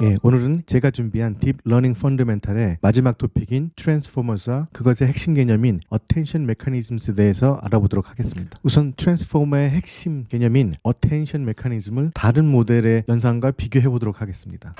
예, 오늘은 제가 준비한 딥 러닝 펀더멘탈의 마지막 토픽인 트랜스포머스와 그것의 핵심 개념인 어텐션 메커니즘스에 대해서 알아보도록 하겠습니다. 우선 트랜스포머의 핵심 개념인 어텐션 메커니즘을 다른 모델의 연산과 비교해 보도록 하겠습니다.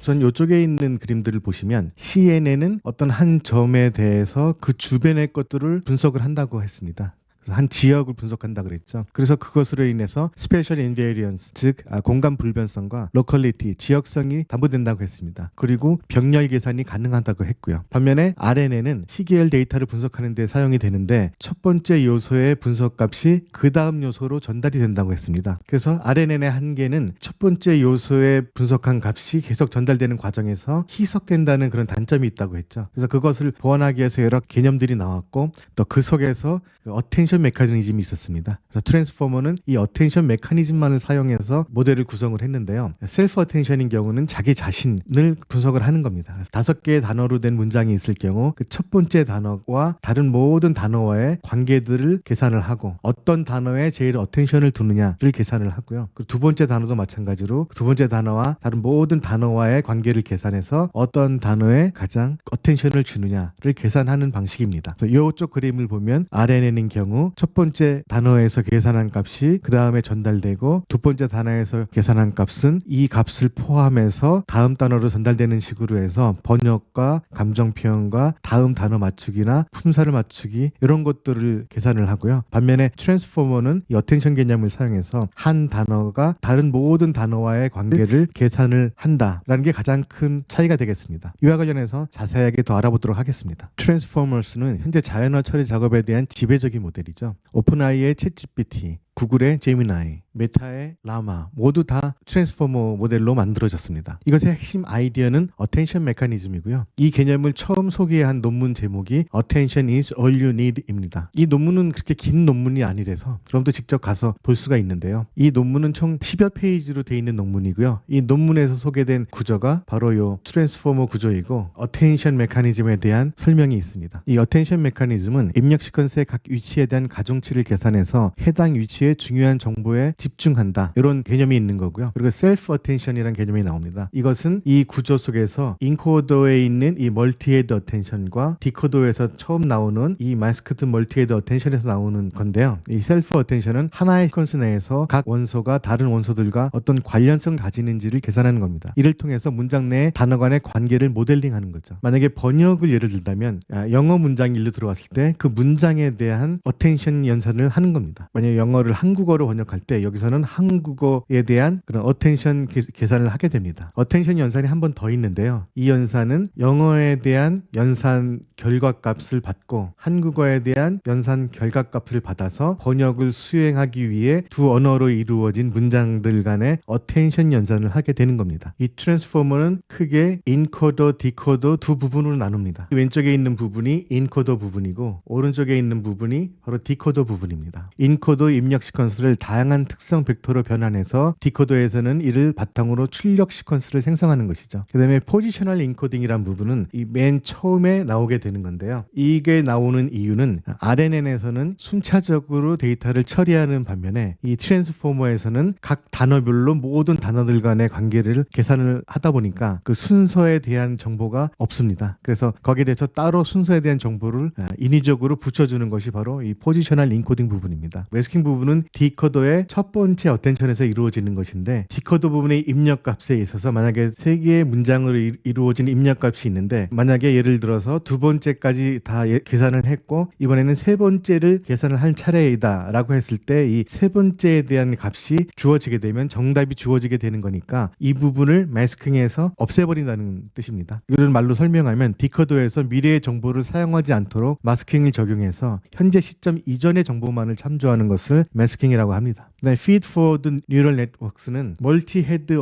우선 이쪽에 있는 그림들을 보시면 CNN은 어떤 한 점에 대해서 그 주변의 것들을 분석을 한다고 했습니다. 한 지역을 분석한다 그랬죠. 그래서 그것으로 인해서 스페셜 인베리언스, 즉 공간 불변성과 로컬리티, 지역성이 담보된다고 했습니다. 그리고 병렬 계산이 가능하다고 했고요. 반면에 RNN은 시계열 데이터를 분석하는 데 사용이 되는데 첫 번째 요소의 분석값이 그 다음 요소로 전달이 된다고 했습니다. 그래서 RNN의 한계는 첫 번째 요소의 분석한 값이 계속 전달되는 과정에서 희석된다는 그런 단점이 있다고 했죠. 그래서 그것을 보완하기 위해서 여러 개념들이 나왔고 또 그 속에서 어텐션 메커니즘이 있었습니다. 그래서 트랜스포머는 이 어텐션 메커니즘만을 사용해서 모델을 구성을 했는데요. 셀프 어텐션인 경우는 자기 자신을 분석을 하는 겁니다. 그래서 5개의 단어로 된 문장이 있을 경우 그 첫 번째 단어와 다른 모든 단어와의 관계들을 계산을 하고 어떤 단어에 제일 어텐션을 두느냐를 계산을 하고요. 그 두 번째 단어도 마찬가지로 두 번째 단어와 다른 모든 단어와의 관계를 계산해서 어떤 단어에 가장 어텐션을 주느냐를 계산하는 방식입니다. 그래서 이쪽 그림을 보면 RNN인 경우 첫 번째 단어에서 계산한 값이 그 다음에 전달되고 두 번째 단어에서 계산한 값은 이 값을 포함해서 다음 단어로 전달되는 식으로 해서 번역과 감정 표현과 다음 단어 맞추기나 품사를 맞추기 이런 것들을 계산을 하고요. 반면에 트랜스포머는 이 어텐션 개념을 사용해서 한 단어가 다른 모든 단어와의 관계를 계산을 한다라는 게 가장 큰 차이가 되겠습니다. 이와 관련해서 자세하게 더 알아보도록 하겠습니다. 트랜스포머스는 현재 자연어 처리 작업에 대한 지배적인 모델이죠. 오픈AI의 챗GPT, 구글의 제미나이, 메타의 라마 모두 다 트랜스포머 모델로 만들어졌습니다. 이것의 핵심 아이디어는 어텐션 메커니즘이고요. 이 개념을 처음 소개한 논문 제목이 Attention is all you need입니다. 이 논문은 그렇게 긴 논문이 아니라서 여러분도 직접 가서 볼 수가 있는데요. 이 논문은 총 10여 페이지로 되어 있는 논문이고요. 이 논문에서 소개된 구조가 바로 이 트랜스포머 구조이고 어텐션 메커니즘에 대한 설명이 있습니다. 이 어텐션 메커니즘은 입력 시퀀스의 각 위치에 대한 가중치를 계산해서 해당 위치에 중요한 정보에 집중한다. 이런 개념이 있는 거고요. 그리고 셀프 어텐션이라는 개념이 나옵니다. 이것은 이 구조 속에서 인코더에 있는 이 멀티헤드 어텐션과 디코더에서 처음 나오는 이 마스크드 멀티헤드 어텐션에서 나오는 건데요. 이 셀프 어텐션은 하나의 시퀀스 내에서 각 원소가 다른 원소들과 어떤 관련성을 가지는지를 계산하는 겁니다. 이를 통해서 문장 내 단어 간의 관계를 모델링하는 거죠. 만약에 번역을 예를 들자면 영어 문장이 일로 들어왔을 때 그 문장에 대한 어텐션 연산을 하는 겁니다. 만약에 영어를 한국어로 번역할 때 여기서는 한국어에 대한 그런 어텐션 계산을 하게 됩니다. 어텐션 연산이 한 번 더 있는데요. 이 연산은 영어에 대한 연산 결과값을 받고 한국어에 대한 연산 결과값을 받아서 번역을 수행하기 위해 두 언어로 이루어진 문장들 간의 어텐션 연산을 하게 되는 겁니다. 이 트랜스포머는 크게 인코더, 디코더 두 부분으로 나눕니다. 왼쪽에 있는 부분이 인코더 부분이고 오른쪽에 있는 부분이 바로 디코더 부분입니다. 인코더 입력 시퀀스를 다양한 특성 벡터로 변환해서 디코더에서는 이를 바탕으로 출력 시퀀스를 생성하는 것이죠. 그 다음에 포지셔널 인코딩이란 부분은 이 맨 처음에 나오게 되는 건데요. 이게 나오는 이유는 RNN에서는 순차적으로 데이터를 처리하는 반면에 이 트랜스포머에서는 각 단어별로 모든 단어들 간의 관계를 계산을 하다 보니까 그 순서에 대한 정보가 없습니다. 그래서 거기에 대해서 따로 순서에 대한 정보를 인위적으로 붙여주는 것이 바로 이 포지셔널 인코딩 부분입니다. 매스킹 부분은 디코더의 첫 번째 어텐션에서 이루어지는 것인데 디코더 부분의 입력값에 있어서 만약에 3개의 문장으로 이루어진 입력값이 있는데 만약에 예를 들어서 두 번째까지 다 계산을 했고 이번에는 세 번째를 계산을 할 차례이다 라고 했을 때 이 세 번째에 대한 값이 주어지게 되면 정답이 주어지게 되는 거니까 이 부분을 마스킹해서 없애버린다는 뜻입니다. 이런 말로 설명하면 디코더에서 미래의 정보를 사용하지 않도록 마스킹을 적용해서 현재 시점 이전의 정보만을 참조하는 것을 마스킹이라고 합니다. Feed Forward Neural Networks는 멀티헤드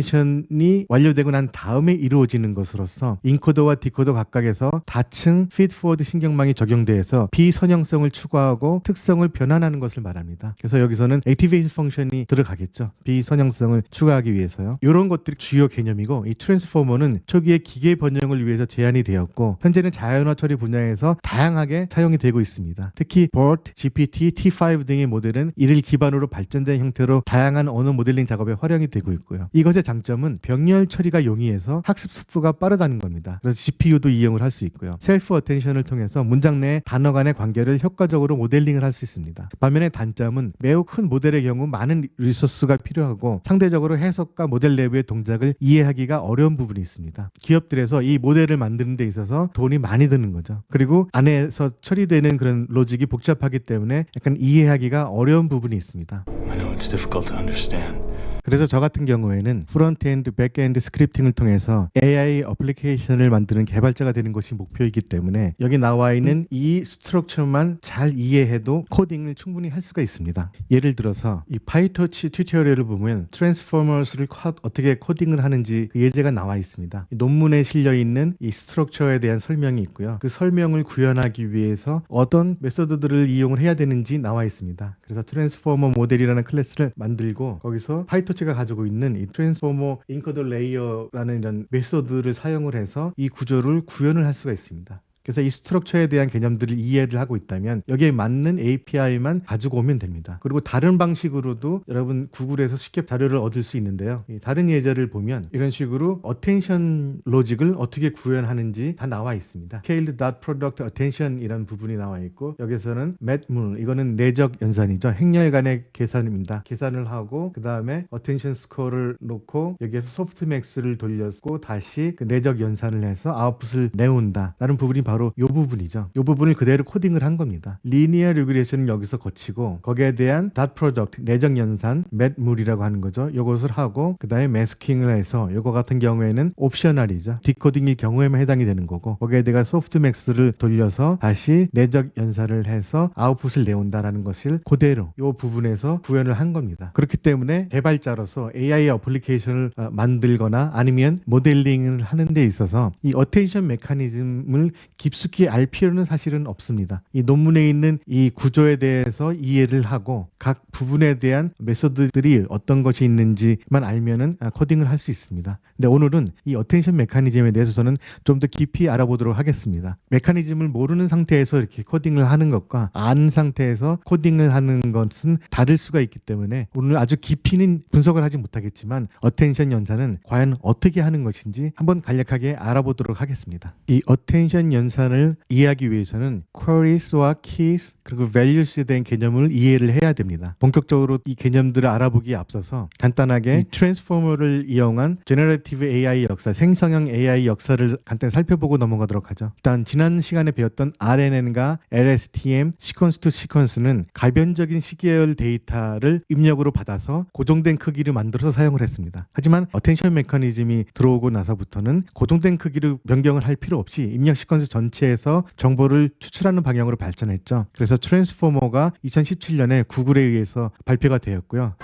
어텐션이 완료되고 난 다음에 이루어지는 것으로서 인코더와 디코더 각각에서 다층 Feed Forward 신경망이 적용돼서 비선형성을 추구하고 특성을 변환하는 것을 말합니다. 그래서 여기서는 Activate 펑션이 들어가겠죠. 비선형성을 추구하기 위해서요. 이런 것들이 주요 개념이고 이 트랜스포머는 초기에 기계 번역을 위해서 제안이 되었고 현재는 자연어 처리 분야에서 다양하게 사용이 되고 있습니다. 특히 BERT, GPT, T5 등의 모델은 모델은 이를 기반으로 발전된 형태로 다양한 언어 모델링 작업에 활용이 되고 있고요. 이것의 장점은 병렬 처리가 용이해서 학습 속도가 빠르다는 겁니다. 그래서 GPU도 이용을 할 수 있고요. 셀프 어텐션을 통해서 문장 내 단어 간의 관계를 효과적으로 모델링을 할 수 있습니다. 반면에 단점은 매우 큰 모델의 경우 많은 리소스가 필요하고 상대적으로 해석과 모델 내부의 동작을 이해하기가 어려운 부분이 있습니다. 기업들에서 이 모델을 만드는 데 있어서 돈이 많이 드는 거죠. 그리고 안에서 처리되는 그런 로직이 복잡하기 때문에 약간 이해하기가 어려운 부분이 있습니다. I know it's difficult to understand. 그래서 저 같은 경우에는 프론트엔드, 백엔드 스크립팅을 통해서 AI 어플리케이션을 만드는 개발자가 되는 것이 목표이기 때문에 여기 나와 있는 이 스트럭처만 잘 이해해도 코딩을 충분히 할 수가 있습니다. 예를 들어서 이 파이토치 튜토리얼을 보면 트랜스포머스를 어떻게 코딩을 하는지 그 예제가 나와 있습니다. 논문에 실려 있는 이 스트럭처에 대한 설명이 있고요. 그 설명을 구현하기 위해서 어떤 메소드들을 이용을 해야 되는지 나와 있습니다. 그래서 트랜스포머 모델이라는 클래스를 만들고 거기서 파이토치가 가지고 있는 이 트랜스포머 인코더 레이어라는 이런 메소드를 사용을 해서 이 구조를 구현을 할 수가 있습니다. 그래서 이 스트럭처에 대한 개념들을 이해를 하고 있다면 여기에 맞는 API만 가지고 오면 됩니다. 그리고 다른 방식으로도 여러분 구글에서 쉽게 자료를 얻을 수 있는데요. 다른 예제를 보면 이런 식으로 어텐션 로직을 어떻게 구현하는지 다 나와 있습니다. Scaled Product Attention 이라는 부분이 나와 있고 여기서는 MATMul 이거는 내적 연산이죠. 행렬 간의 계산입니다. 계산을 하고 그 다음에 어텐션 스코어를 놓고 여기에서 소프트맥스를 돌렸고 다시 그 내적 연산을 해서 아웃풋을 내온다 라는 부분이 바로 이 부분이죠. 이 부분을 그대로 코딩을 한 겁니다. 리니어 리그레이션은 여기서 거치고 거기에 대한 닷 프로덕트, 내적 연산, 맷물이라고 하는 거죠. 이것을 하고 그 다음에 매스킹을 해서 이거 같은 경우에는 옵셔널이죠. 디코딩일 경우에만 해당이 되는 거고 거기에 대가 소프트맥스를 돌려서 다시 내적 연산을 해서 아웃풋을 내온다라는 것을 그대로 이 부분에서 구현을 한 겁니다. 그렇기 때문에 개발자로서 AI 어플리케이션을 만들거나 아니면 모델링을 하는 데 있어서 이 어텐션 메커니즘을 깊숙이 알 필요는 사실은 없습니다. 이 논문에 있는 이 구조에 대해서 이해를 하고 각 부분에 대한 메소드들이 어떤 것이 있는지만 알면은 코딩을 할 수 있습니다. 근데 오늘은 이 어텐션 메커니즘에 대해서 저는 좀 더 깊이 알아보도록 하겠습니다. 메커니즘을 모르는 상태에서 이렇게 코딩을 하는 것과 아는 상태에서 코딩을 하는 것은 다를 수가 있기 때문에 오늘 아주 깊이는 분석을 하지 못하겠지만 어텐션 연산은 과연 어떻게 하는 것인지 한번 간략하게 알아보도록 하겠습니다. 이 어텐션 연산을 이해하기 위해서는 queries와 keys 그리고 values에 대한 개념을 이해를 해야 됩니다. 본격적으로 이 개념들을 알아보기에 앞서서 간단하게 트랜스포머를 이용한 제너레이티브 AI 역사, 생성형 AI 역사를 간단히 살펴보고 넘어가도록 하죠. 일단 지난 시간에 배웠던 RNN과 LSTM, 시퀀스 투 시퀀스는 가변적인 시계열 데이터를 입력으로 받아서 고정된 크기를 만들어서 사용을 했습니다. 하지만 어텐션 메커니즘이 들어오고 나서부터는 고정된 크기를 변경을 할 필요 없이 입력 시퀀스 전체에서 정보를 추출하는 방향으로 발전했죠. 그래서 트랜스포머가 2017년에 구글에 의해서 발표가 되었고요.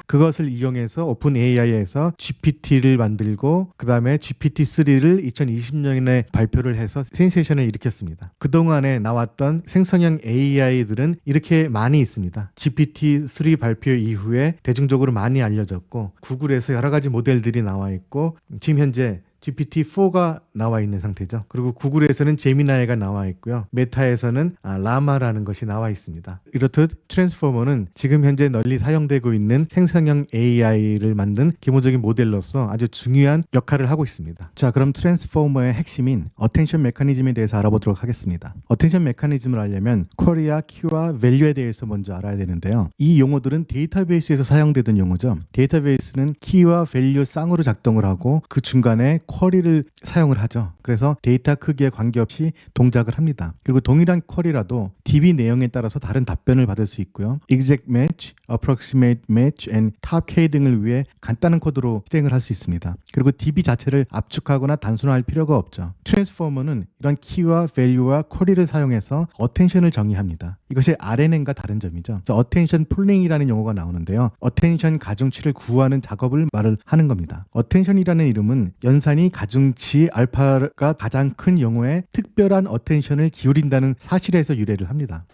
그것을 이용해서 오픈 AI에서 GPT를 만들고 그 다음에 GPT-3를 2020년에 발표를 해서 센세이션을 일으켰습니다. 그동안에 나왔던 생성형 AI들은 이렇게 많이 있습니다. GPT-3 발표 이후에 대중적으로 많이 알려졌고 구글에서 여러 가지 모델들이 나와 있고 지금 현재 GPT-4가 나와 있는 상태죠. 그리고 구글에서는 제미나이가 나와 있고요. 메타에서는 라마라는 것이 나와 있습니다. 이렇듯 트랜스포머는 지금 현재 널리 사용되고 있는 생성형 AI를 만든 기본적인 모델로서 아주 중요한 역할을 하고 있습니다. 자, 그럼 트랜스포머의 핵심인 어텐션 메커니즘에 대해서 알아보도록 하겠습니다. 어텐션 메커니즘을 알려면 쿼리와 큐와 밸류에 대해서 먼저 알아야 되는데요. 이 용어들은 데이터베이스에서 사용되던 용어죠. 데이터베이스는 키와 밸류 쌍으로 작동을 하고 그 중간에 쿼리를 사용을 하죠. 그래서 데이터 크기에 관계없이 동작을 합니다. 그리고 동일한 쿼리라도 DB 내용에 따라서 다른 답변을 받을 수 있고요. Exact match, Approximate match, and Top K 등을 위해 간단한 코드로 실행을 할 수 있습니다. 그리고 DB 자체를 압축하거나 단순화할 필요가 없죠. 트랜스포머는 이런 키와 밸류와 쿼리를 사용해서 어텐션을 정의합니다. 이것이 RNN과 다른 점이죠. 어텐션 풀링이라는 용어가 나오는데요. 어텐션 가중치를 구하는 작업을 말을 하는 겁니다. 어텐션이라는 이름은 연산이 가중치 알파가 가장 큰 용어에 특별한 어텐션을 기울인다는 사실에서 유래를 합니다.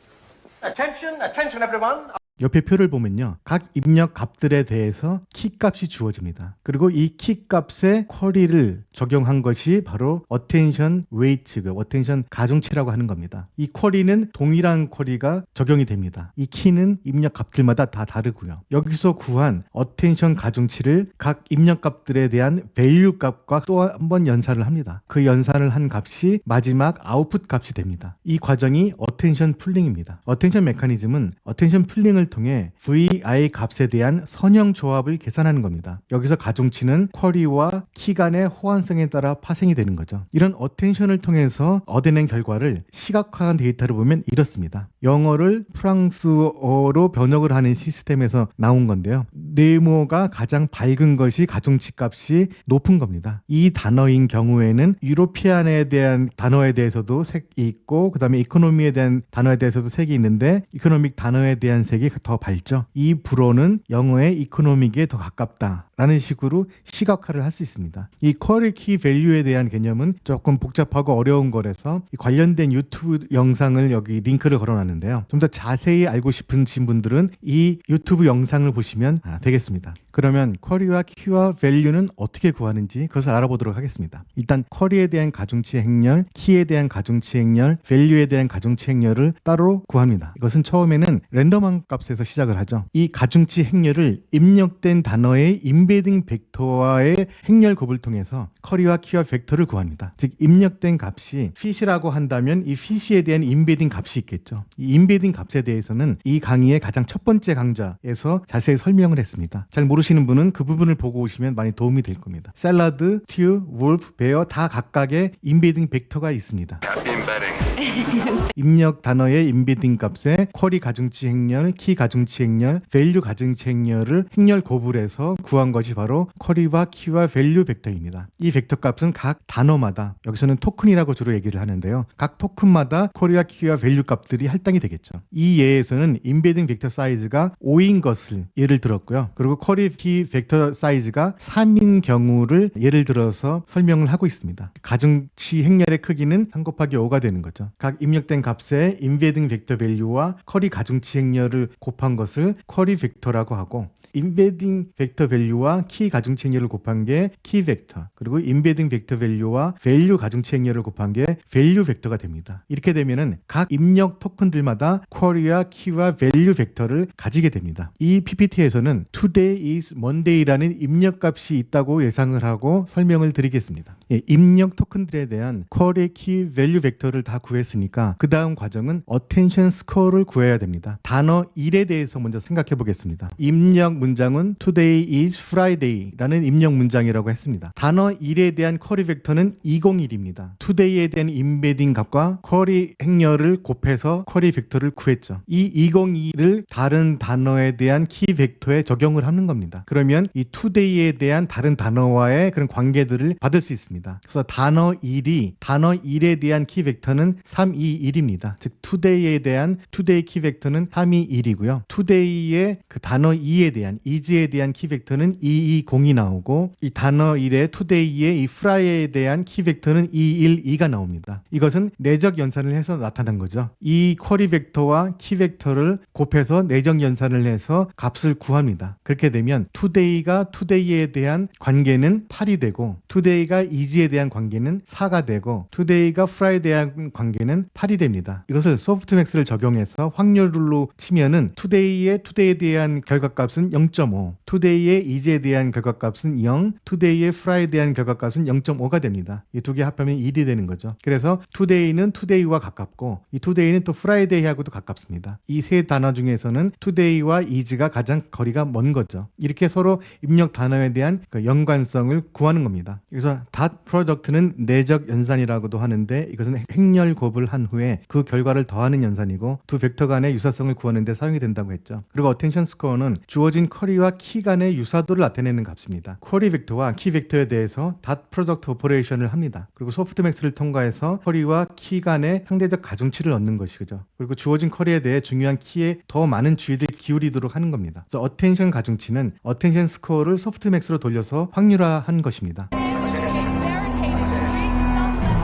Attention, attention everyone. 옆에 표를 보면요. 각 입력 값들에 대해서 키 값이 주어집니다. 그리고 이 키 값에 쿼리를 적용한 것이 바로 어텐션 웨이트, 어텐션 가중치라고 하는 겁니다. 이 쿼리는 동일한 쿼리가 적용이 됩니다. 이 키는 입력 값들마다 다 다르고요. 여기서 구한 어텐션 가중치를 각 입력 값들에 대한 밸류 값과 또 한 번 연산을 합니다. 그 연산을 한 값이 마지막 아웃풋 값이 됩니다. 이 과정이 어텐션 풀링입니다. 어텐션 메커니즘은 어텐션 풀링을 통해 VI 값에 대한 선형 조합을 계산하는 겁니다. 여기서 가중치는 쿼리와 키 간의 호환성에 따라 파생이 되는 거죠. 이런 어텐션을 통해서 얻어낸 결과를 시각화한 데이터를 보면 이렇습니다. 영어를 프랑스어로 번역을 하는 시스템에서 나온 건데요. 네모가 가장 밝은 것이 가중치 값이 높은 겁니다. 이 단어인 경우에는 유로피안에 대한 단어에 대해서도 색이 있고 그 다음에 이코노미에 대한 단어에 대해서도 색이 있는데 이코노믹 단어에 대한 색이 더 밝죠. 이 불어는 영어의 이코노믹에 더 가깝다 라는 식으로 시각화를 할 수 있습니다. 이 쿼리 키 밸류에 대한 개념은 조금 복잡하고 어려운 거라서 관련된 유튜브 영상을 여기 링크를 걸어놨는데요. 좀 더 자세히 알고 싶으신 분들은 이 유튜브 영상을 보시면 되겠습니다. 그러면 쿼리와 키와 밸류는 어떻게 구하는지 그것을 알아보도록 하겠습니다. 일단 쿼리에 대한 가중치 행렬, 키에 대한 가중치 행렬, 밸류에 대한 가중치 행렬을 따로 구합니다. 이것은 처음에는 랜덤한 값에서 시작을 하죠. 이 가중치 행렬을 입력된 단어의 임베딩 벡터와의 행렬 곱을 통해서 쿼리와 키와 벡터를 구합니다. 즉 입력된 값이 fit이라고 한다면 이 fit에 대한 임베딩 값이 있겠죠. 이 임베딩 값에 대해서는 이 강의의 가장 첫 번째 강좌에서 자세히 설명을 했습니다. 잘 모르시는 분은 그 부분을 보고 오시면 많이 도움이 될 겁니다. 샐러드, 튜, wolf, 베어 다 각각의 임베딩 벡터가 있습니다. 입력 단어의 임베딩 값에 쿼리 가중치 행렬, 키 가중치 행렬, 밸류 가중치 행렬을 행렬 곱을 해서 구한 것이 바로 쿼리와 키와 밸류 벡터입니다. 이 벡터 값은 각 단어마다, 여기서는 토큰이라고 주로 얘기를 하는데요. 각 토큰마다 쿼리와 키와 밸류 값들이 할당이 되겠죠. 이 예에서는 임베딩 벡터 사이즈가 5인 것을 예를 들었고요. 그리고 쿼리 키 벡터 사이즈가 3인 경우를 예를 들어서 설명을 하고 있습니다. 가중치 행렬의 크기는 3 곱하기 5가 되는 거죠. 각 입력된 값에 임베딩 벡터 밸류와 쿼리 가중치 행렬을 곱한 것을 쿼리 벡터라고 하고 임베딩 벡터 밸류와 키 가중치 행렬을 곱한 게 키 벡터, 그리고 임베딩 벡터 밸류와 밸류 가중치 행렬을 곱한 게 밸류 벡터가 됩니다. 이렇게 되면은 각 입력 토큰들마다 쿼리와 키와 밸류 벡터를 가지게 됩니다. 이 PPT에서는 today is Monday라는 입력 값이 있다고 예상을 하고 설명을 드리겠습니다. 입력 토큰들에 대한 쿼리, 키, 밸류 벡터를 다 구했으니까 그 다음 과정은 attention score를 구해야 됩니다. 단어 1에 대해서 먼저 생각해 보겠습니다. 입력 문장은 today is Friday라는 입력 문장이라고 했습니다. 단어 1에 대한 쿼리 벡터는 201입니다. today에 대한 임베딩 값과 쿼리 행렬을 곱해서 쿼리 벡터를 구했죠. 이 202를 다른 단어에 대한 키 벡터에 적용을 하는 겁니다. 그러면 이 today에 대한 다른 단어와의 그런 관계들을 받을 수 있습니다. 그래서 단어 1에 대한 키 벡터는 321입니다. 즉 today에 대한 today 키 벡터는 321이고요. today의 그 단어 2에 대한 is에 대한 키 벡터는 220이 나오고 이 단어 1의 today의 이 fry에 대한 키 벡터는 212가 나옵니다. 이것은 내적 연산을 해서 나타난 거죠. 이 쿼리 벡터와 키 벡터를 곱해서 내적 연산을 해서 값을 구합니다. 그렇게 되면 today가 today에 대한 관계는 8이 되고 today가 is에 대한 관계는 4가 되고 today가 fry에 대한 관계는 8이 됩니다. 이것을 소프트맥스를 적용해서 확률로 치면은 today에 대한 결과값은 0.5, today의 is에 대한 결과값은 0, today의 fry에 대한 결과값은 0.5가 됩니다. 이 두 개 합하면 1이 되는 거죠. 그래서 today는 today와 가깝고 이 today는 또 friday하고도 가깝습니다. 이 세 단어 중에서는 today와 is가 가장 거리가 먼 거죠. 이렇게 서로 입력 단어에 대한 그 연관성을 구하는 겁니다. 그래서 dot product는 내적 연산이라고도 하는데 이것은 행렬 곱을 한 후에 그 결과를 더하는 연산이고 두 벡터 간의 유사성을 구하는 데 사용이 된다고 했죠. 그리고 attention score는 주어진 쿼리와 키 간의 유사도를 나타내는 값입니다. 쿼리 벡터와 키 벡터에 대해서 dot product 오퍼레이션을 합니다. 그리고 소프트맥스를 통과해서 쿼리와 키 간의 상대적 가중치를 얻는 것이죠. 그리고 주어진 쿼리에 대해 중요한 키에 더 많은 주의를 기울이도록 하는 겁니다. 그래서 attention 가중치는 attention score를 소프트맥스로 돌려서 확률화한 것입니다.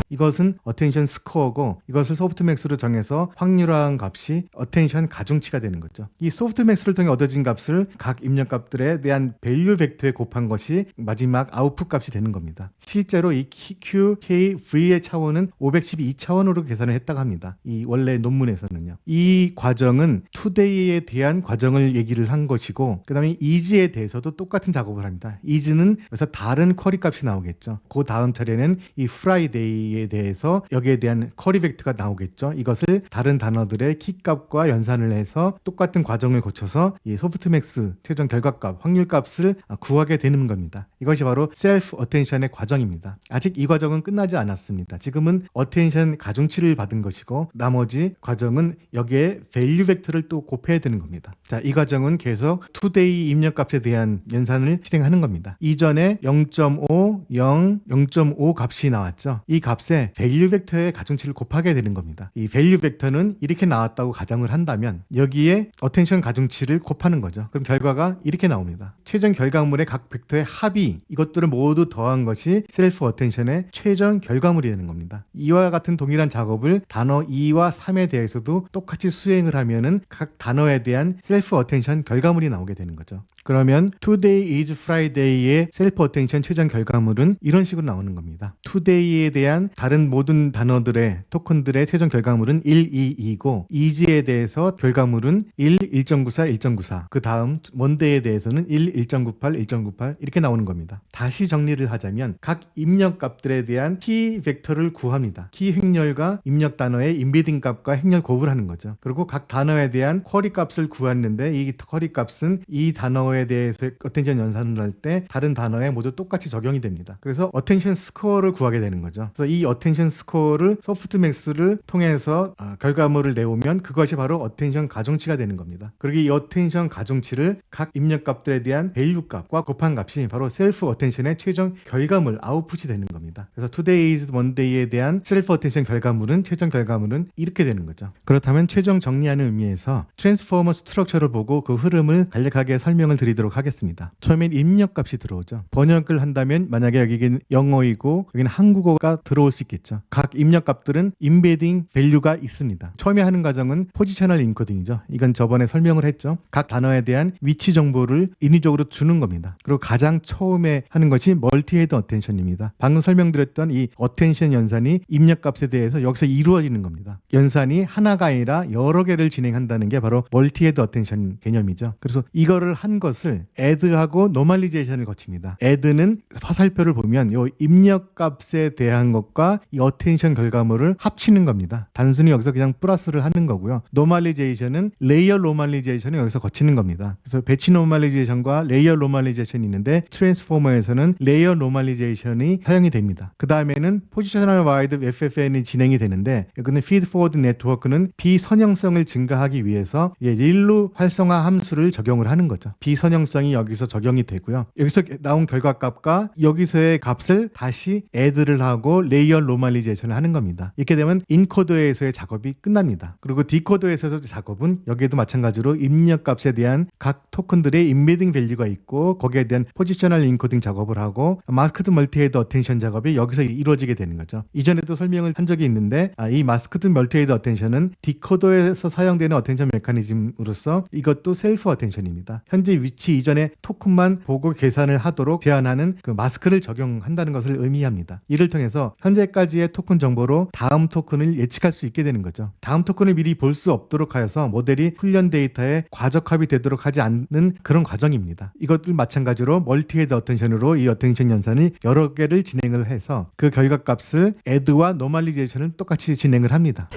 이것은 어텐션 스코어고 이것을 소프트맥스로 정해서 확률화한 값이 어텐션 가중치가 되는 거죠. 이 소프트맥스를 통해 얻어진 값을 각 입력값들에 대한 밸류 벡터에 곱한 것이 마지막 아웃풋 값이 되는 겁니다. 실제로 이 Q, K, V의 차원은 512차원으로 계산을 했다고 합니다. 이 원래 논문에서는요. 이 과정은 투데이에 대한 과정을 얘기를 한 것이고 그 다음에 이즈에 대해서도 똑같은 작업을 합니다. 이즈는 그래서 다른 쿼리 값이 나오겠죠. 그 다음 차례는 이 프라이데이에 대해서 여기에 대한 쿼리 벡터가 나오겠죠. 이것을 다른 단어들의 키 값과 연산을 해서 똑같은 과정을 거쳐서 이 소프트맥스 최종 결과값, 확률값을 구하게 되는 겁니다. 이것이 바로 셀프 어텐션의 과정입니다. 아직 이 과정은 끝나지 않았습니다. 지금은 어텐션 가중치를 받은 것이고 나머지 과정은 여기에 밸류 벡터를 또 곱해야 되는 겁니다. 자, 이 과정은 계속 투데이 입력값에 대한 연산을 실행하는 겁니다. 이전에 0.5, 0, 0.5 값이 나왔죠. 이 값에 밸류 벡터의 가중치를 곱하게 되는 겁니다. 이 밸류 벡터는 이렇게 나왔다고 가정을 한다면 여기에 어텐션 가중치를 곱하는 거죠. 그럼 결과가 이렇게 나옵니다. 최종 결과물의 각 벡터의 합이 이것들을 모두 더한 것이 셀프 어텐션의 최종 결과물이 되는 겁니다. 이와 같은 동일한 작업을 단어 2와 3에 대해서도 똑같이 수행을 하면은 각 단어에 대한 셀프 어텐션 결과물이 나오게 되는 거죠. 그러면 Today is Friday의 셀프 어텐션 최종 결과물은 이런 식으로 나오는 겁니다. Today에 대한 다른 모든 단어들의 토큰들의 최종 결과물은 1, 2, 2고 is에 대해서 결과물은 1, 1.94, 1.94 그 다음 Monday에 대해서는 1, 1.98, 1.98 이렇게 나오는 겁니다. 다시 정리를 하자면 각 입력값들에 대한 키 벡터를 구합니다. 키 행렬과 입력 단어의 인베딩 값과 행렬 곱을 하는 거죠. 그리고 각 단어에 대한 쿼리 값을 구했는데 이 쿼리 값은 이 단어에 대해서 어텐션 연산을 할 때 다른 단어에 모두 똑같이 적용이 됩니다. 그래서 어텐션 스코어를 구하게 되는 거죠. 그래서 이 어텐션 스코어를 소프트맥스를 통해서 결과물을 내오면 그것이 바로 어텐션 가중치가 되는 겁니다. 그리고 이 어텐션 가중치를 각 입력값들에 대한 밸류 값과 곱한 값이 바로 셀프 어텐션의 최종 결과물 아웃풋이 되는 겁니다. 그래서 Today is Monday에 대한 셀프 어텐션 결과물은 최종 결과물은 이렇게 되는 거죠. 그렇다면 최종 정리하는 의미에서 트랜스포머 스트럭처를 보고 그 흐름을 간략하게 설명을 드리도록 하겠습니다. 처음엔 입력값이 들어오죠. 번역을 한다면 만약에 여기는 영어이고 여기는 한국어가 들어올 수 있겠죠. 각 입력값들은 인베딩 밸류가 있습니다. 처음에 하는 과정은 포지셔널 인코딩이죠. 이건 저번에 설명을 했죠. 각 단어에 대한 위치 정보를 인위적으로 주는 겁니다. 그리고 가장 처음에 하는 것이 멀티헤드 어텐션입니다. 방금 설명드렸던 이 어텐션 연산이 입력값에 대해서 여기서 이루어지는 겁니다. 연산이 하나가 아니라 여러 개를 진행한다는 게 바로 멀티헤드 어텐션 개념이죠. 그래서 이거를 한 것을 add하고 노멀리제이션을 거칩니다. add는 화살표를 보면 이 입력값에 대한 것과 이 어텐션 결과물을 합치는 겁니다. 단순히 여기서 그냥 플러스를 하는 거고요. 노멀리제이션은 레이어 노멀리제이션을 여기서 거치는 겁니다. 그래서 배치 노멀리제이션과 레이어 노멀리제이션이 있는데 트랜스포머에서는 레이어 노멀리제이션이 사용이 됩니다. 그 다음에는 포지셔널 와이드 FFN이 진행이 되는데 여기는 피드 포워드 네트워크는 비선형성을 증가하기 위해서 릴루 활성화 함수를 적용을 하는 거죠. 비선형성이 여기서 적용이 되고요. 여기서 나온 결과값과 여기서의 값을 다시 add를 하고 레이어 노멀리제이션을 하는 겁니다. 이렇게 되면 인코더에서의 작업이 끝납니다. 그리고 디코더에서의 작업은 여기에도 마찬가지로 입력값에 대한 각 토큰들의 인베딩 밸류가 있고 거기에 대한 포지셔널 인코딩 작업을 하고 마스크드 멀티헤드 어텐션 작업이 여기서 이루어지게 되는 거죠. 이전에도 설명을 한 적이 있는데 이 마스크드 멀티헤드 어텐션은 디코더에서 사용되는 어텐션 메커니즘으로서 이것도 셀프 어텐션입니다. 현재 위치 이전의 토큰만 보고 계산을 하도록 제한하는 그 마스크를 적용한다는 것을 의미합니다. 이를 통해서 현재까지의 토큰 정보로 다음 토큰을 예측할 수 있게 되는 거죠. 다음 토큰을 미리 볼 수 없도록 하여서 모델이 훈련 데이터에 과적합이 되도록 하지 않는 그런 과정입니다. 이것들 마찬가지로 멀티헤드 어텐션으로 이 어텐션 연산을 여러 개를 진행을 해서 그 결과값을 add와 노멀리제이션을 똑같이 진행을 합니다.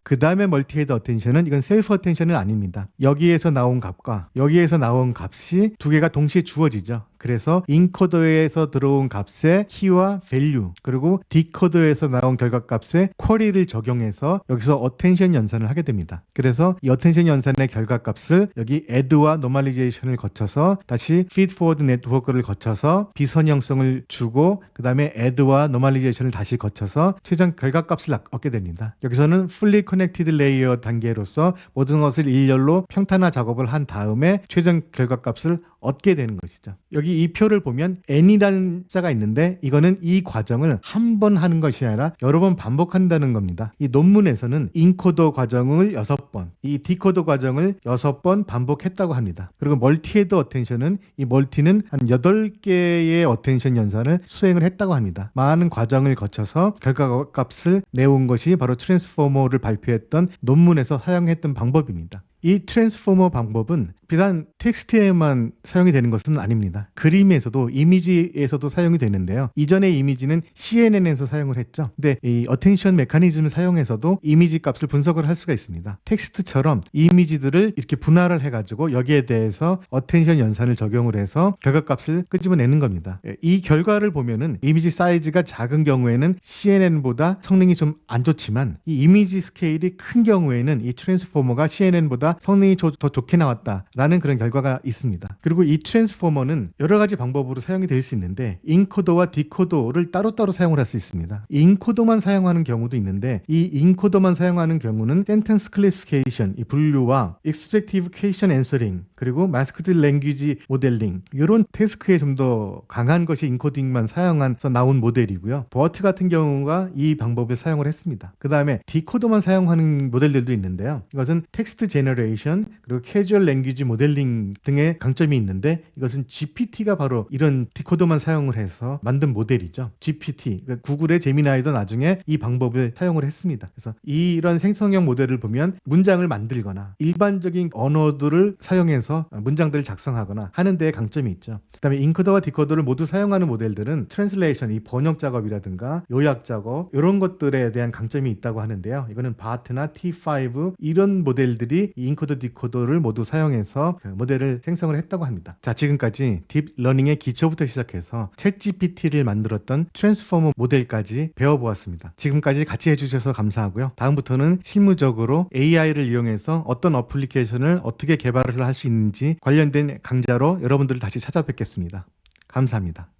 그 다음에 멀티헤드 어텐션은 이건 셀프 어텐션은 아닙니다. 여기에서 나온 값과 여기에서 나온 값이 두 개가 동시에 주어지죠. 그래서 인코더에서 들어온 값의 키와 밸류 그리고 디코더에서 나온 결과값의 쿼리를 적용해서 여기서 어텐션 연산을 하게 됩니다. 그래서 이 어텐션 연산의 결과값을 여기 add와 노멀리제이션을 거쳐서 다시 feed forward 네트워크를 거쳐서 비선형성을 주고 그 다음에 add와 노멀리제이션을 다시 거쳐서 최종 결과값을 얻게 됩니다. 여기서는 fully connected layer 단계로서 모든 것을 일렬로 평탄화 작업을 한 다음에 최종 결과값을 얻게 되는 것이죠. 여기 여기 이 표를 보면 n이라는 숫자가 있는데 이거는 이 과정을 한 번 하는 것이 아니라 여러 번 반복한다는 겁니다. 이 논문에서는 인코더 과정을 6번, 이 디코더 과정을 6번 반복했다고 합니다. 그리고 멀티헤드 어텐션은 이 멀티는 한 8개의 어텐션 연산을 수행을 했다고 합니다. 많은 과정을 거쳐서 결과값을 내온 것이 바로 트랜스포머를 발표했던 논문에서 사용했던 방법입니다. 이 트랜스포머 방법은 비단 텍스트에만 사용이 되는 것은 아닙니다. 그림에서도 이미지에서도 사용이 되는데요. 이전의 이미지는 CNN에서 사용을 했죠. 근데 이 어텐션 메커니즘을 사용해서도 이미지 값을 분석을 할 수가 있습니다. 텍스트처럼 이미지들을 이렇게 분할을 해가지고 여기에 대해서 어텐션 연산을 적용을 해서 결과값을 끄집어내는 겁니다. 이 결과를 보면은 이미지 사이즈가 작은 경우에는 CNN보다 성능이 좀 안 좋지만 이 이미지 스케일이 큰 경우에는 이 트랜스포머가 CNN보다 성능이 더 좋게 나왔다라는 그런 결과가 있습니다. 그리고 이 트랜스포머는 여러 가지 방법으로 사용이 될 수 있는데 인코더와 디코더를 따로따로 사용을 할 수 있습니다. 인코더만 사용하는 경우도 있는데 이 인코더만 사용하는 경우는 센텐스 클래시피케이션, 이 분류와 익스트랙티브케이션 앤서링, 그리고 마스크드 랭귀지 모델링 이런 태스크에 좀 더 강한 것이 인코딩만 사용해서 나온 모델이고요. 버트 같은 경우가 이 방법을 사용을 했습니다. 그 다음에 디코더만 사용하는 모델들도 있는데요. 이것은 텍스트 제너레이션 그리고 캐주얼 랭귀지 모델링 등의 강점이 있는데 이것은 GPT가 바로 이런 디코더만 사용을 해서 만든 모델이죠. GPT, 그러니까 구글의 제미나이도 나중에 이 방법을 사용을 했습니다. 그래서 이런 생성형 모델을 보면 문장을 만들거나 일반적인 언어들을 사용해서 문장들을 작성하거나 하는 데에 강점이 있죠. 그다음에 인코더와 디코더를 모두 사용하는 모델들은 트랜슬레이션, 이 번역 작업이라든가 요약 작업 이런 것들에 대한 강점이 있다고 하는데요. 이거는 바트나 T5 이런 모델들이 이 인코더 디코더를 모두 사용해서 그 모델을 생성을 했다고 합니다. 자, 지금까지 딥러닝의 기초부터 시작해서 챗GPT를 만들었던 트랜스포머 모델까지 배워보았습니다. 지금까지 같이 해주셔서 감사하고요. 다음부터는 실무적으로 AI를 이용해서 어떤 어플리케이션을 어떻게 개발을 할 수 있는지 관련된 강좌로 여러분들을 다시 찾아뵙겠습니다. 감사합니다.